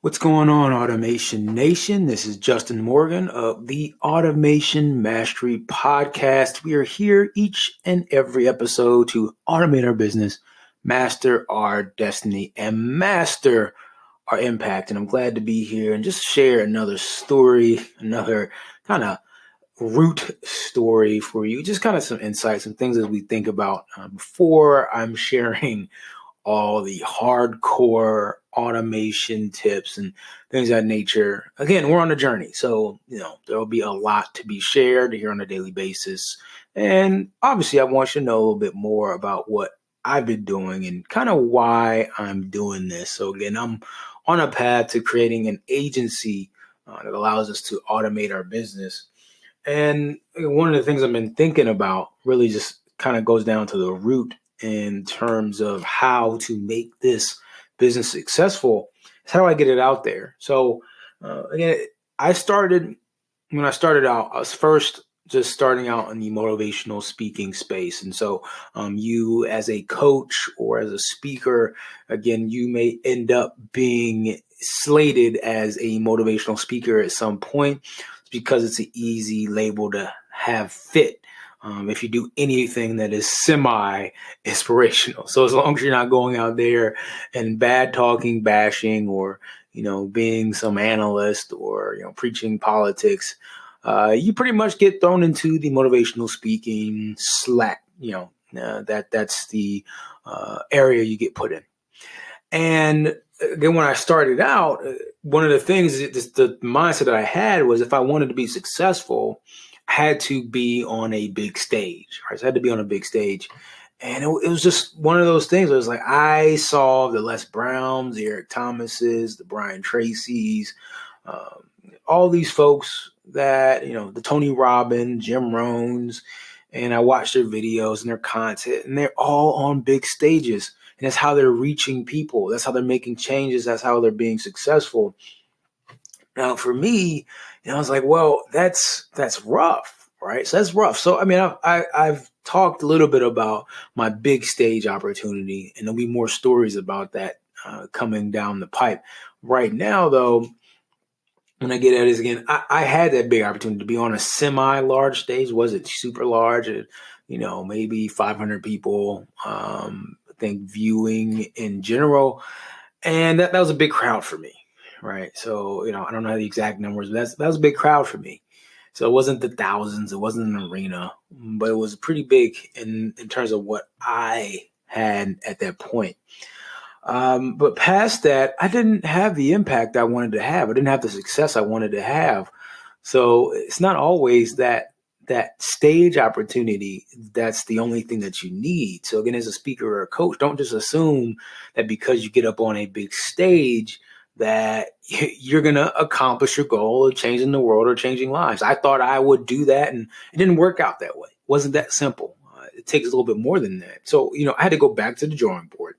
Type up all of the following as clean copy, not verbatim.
What's going on, Automation Nation? This is Justin Morgan of the Automation Mastery Podcast. We are here each and every episode to automate our business, master our destiny, and master our impact. And I'm glad to be here and just share another story, another kind of root story for you, just kind of some insights and things that we think about before I'm sharing all the hardcore automation tips and things of that nature. Again, we're on a journey. So, there will be a lot to be shared here on a daily basis. And obviously, I want you to know a little bit more about what I've been doing and kind of why I'm doing this. So, again, I'm on a path to creating an agency that allows us to automate our business. And one of the things I've been thinking about really just kind of goes down to the root in terms of how to make this business successful. Is how do I get it out there? So again, when I started out, I was first just starting out in the motivational speaking space. And so you as a coach or as a speaker, again, you may end up being slated as a motivational speaker at some point because it's an easy label to have fit. If you do anything that is semi-inspirational. So as long as you're not going out there and bad talking, bashing, or, being some analyst or, preaching politics, you pretty much get thrown into the motivational speaking slack, that's the area you get put in. And then when I started out, one of the things, the mindset that I had was if I wanted to be successful, had to be on a big stage, right? So I had to be on a big stage. And it was just one of those things. It was like I saw the Les Browns, the Eric Thomases, the Brian Tracy's, all these folks that, the Tony Robbins, Jim Rohns, and I watched their videos and their content, and they're all on big stages. And that's how they're reaching people. That's how they're making changes. That's how they're being successful. Now, for me, I was like, well, that's rough, right? So that's rough. So, I mean, I've talked a little bit about my big stage opportunity, and there'll be more stories about that coming down the pipe. Right now, though, when I get at it again, I had that big opportunity to be on a semi-large stage. Wasn't super large, maybe 500 people, I think, viewing in general. And that was a big crowd for me. Right. So, I don't know the exact numbers, but that was a big crowd for me. So it wasn't the thousands, it wasn't an arena, but it was pretty big in terms of what I had at that point. But past that, I didn't have the impact I wanted to have. I didn't have the success I wanted to have. So it's not always that stage opportunity that's the only thing that you need. So again, as a speaker or a coach, don't just assume that because you get up on a big stage that you're going to accomplish your goal of changing the world or changing lives. I thought I would do that, and it didn't work out that way. It wasn't that simple. It takes a little bit more than that. So, I had to go back to the drawing board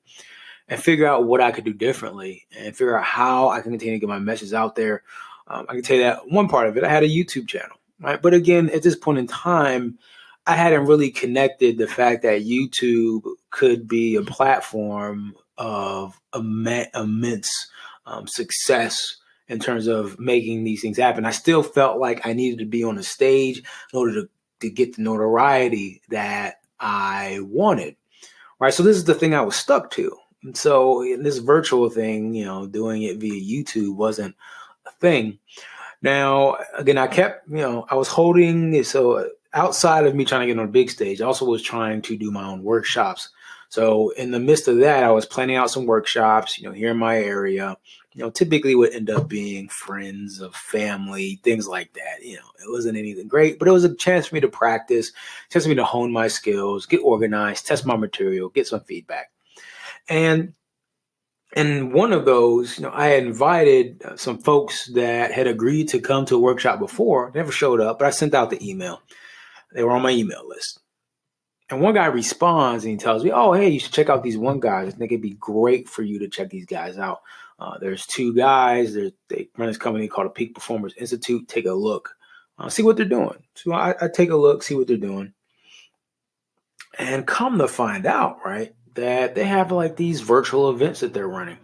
and figure out what I could do differently and figure out how I can continue to get my message out there. I can tell you that one part of it, I had a YouTube channel, right? But again, at this point in time, I hadn't really connected the fact that YouTube could be a platform of immense success in terms of making these things happen. I still felt like I needed to be on a stage in order to get the notoriety that I wanted, right? So this is the thing I was stuck to. And so in this virtual thing, doing it via YouTube wasn't a thing. Now, again, I kept, I was holding, so outside of me trying to get on a big stage, I also was trying to do my own workshops. So in the midst of that, I was planning out some workshops, here in my area, typically would end up being friends of family, things like that. It wasn't anything great, but it was a chance for me to practice, a chance for me to hone my skills, get organized, test my material, get some feedback. And one of those, I had invited some folks that had agreed to come to a workshop before, never showed up, but I sent out the email. They were on my email list. And one guy responds and he tells me, oh, hey, you should check out these one guys. I think it'd be great for you to check these guys out. There's two guys. They run this company called the Peak Performers Institute. Take a look. See what they're doing. So I take a look, see what they're doing. And come to find out, right, that they have like these virtual events that they're running.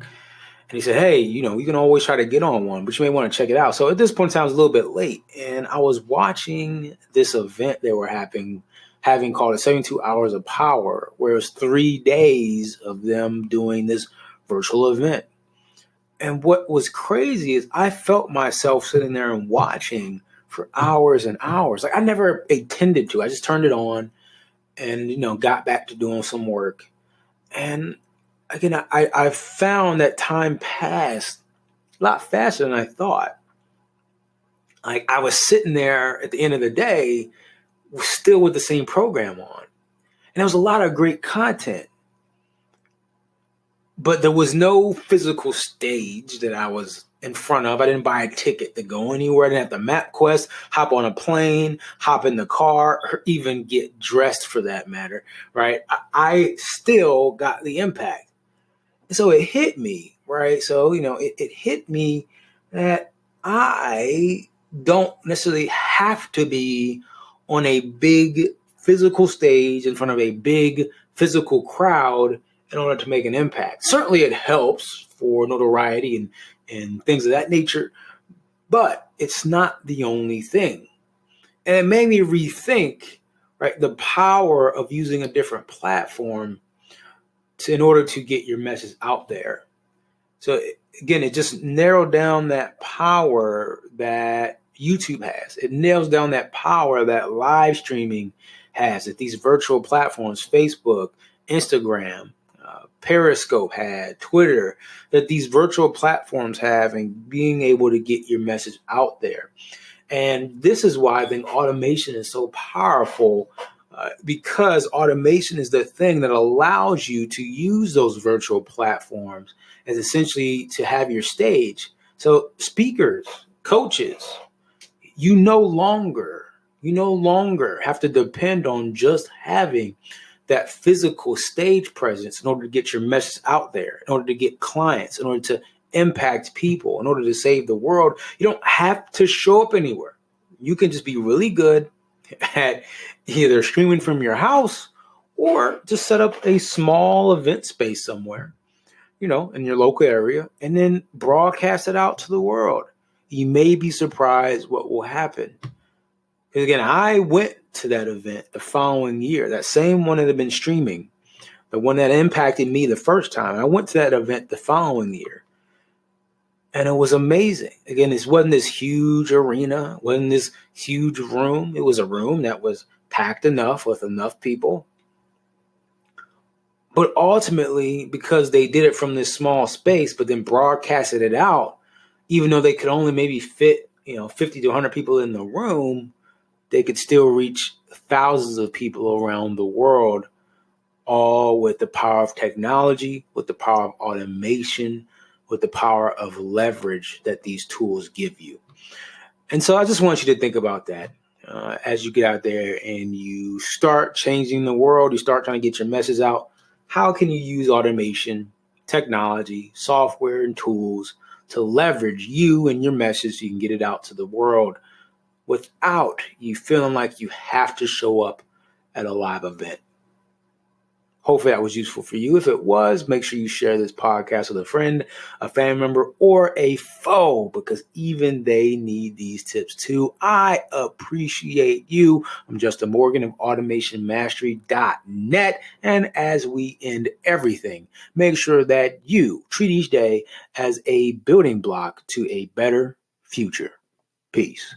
And he said, hey, you can always try to get on one, but you may want to check it out. So at this point in time, I was a little bit late, and I was watching this event they were having called it 72 Hours of Power, where it was 3 days of them doing this virtual event. And what was crazy is I felt myself sitting there and watching for hours and hours. Like I never intended to. I just turned it on and, got back to doing some work. And again, I found that time passed a lot faster than I thought. Like I was sitting there at the end of the day, still with the same program on. And there was a lot of great content. But there was no physical stage that I was in front of. I didn't buy a ticket to go anywhere. I didn't have to MapQuest, hop on a plane, hop in the car, or even get dressed for that matter, right? I still got the impact. And so it hit me, right? So, it hit me that I don't necessarily have to be on a big physical stage in front of a big physical crowd in order to make an impact. Certainly it helps for notoriety and things of that nature, but it's not the only thing. And it made me rethink, right, the power of using a different platform in order to get your message out there. So again, it just narrowed down that power that YouTube has. It nails down that power that live streaming has, that these virtual platforms, Facebook, Instagram, Periscope had, Twitter, that these virtual platforms have, and being able to get your message out there. And this is why I think automation is so powerful, because automation is the thing that allows you to use those virtual platforms as essentially to have your stage. So speakers, coaches, you no longer have to depend on just having that physical stage presence in order to get your message out there, in order to get clients, in order to impact people, in order to save the world. You don't have to show up anywhere. You can just be really good at either streaming from your house or just set up a small event space somewhere, in your local area, and then broadcast it out to the world. You may be surprised what will happen. Because again, I went to that event the following year, that same one that had been streaming, the one that impacted me the first time. I went to that event the following year, and it was amazing. Again, this wasn't this huge arena, wasn't this huge room. It was a room that was packed enough with enough people. But ultimately, because they did it from this small space, but then broadcasted it out, even though they could only maybe fit, 50 to 100 people in the room, they could still reach thousands of people around the world, all with the power of technology, with the power of automation, with the power of leverage that these tools give you. And so I just want you to think about that as you get out there and you start changing the world, you start trying to get your message out. How can you use automation, technology, software, and tools to leverage you and your message so you can get it out to the world without you feeling like you have to show up at a live event? Hopefully that was useful for you. If it was, make sure you share this podcast with a friend, a family member, or a foe, because even they need these tips too. I appreciate you. I'm Justin Morgan of automationmastery.net. And as we end everything, make sure that you treat each day as a building block to a better future. Peace.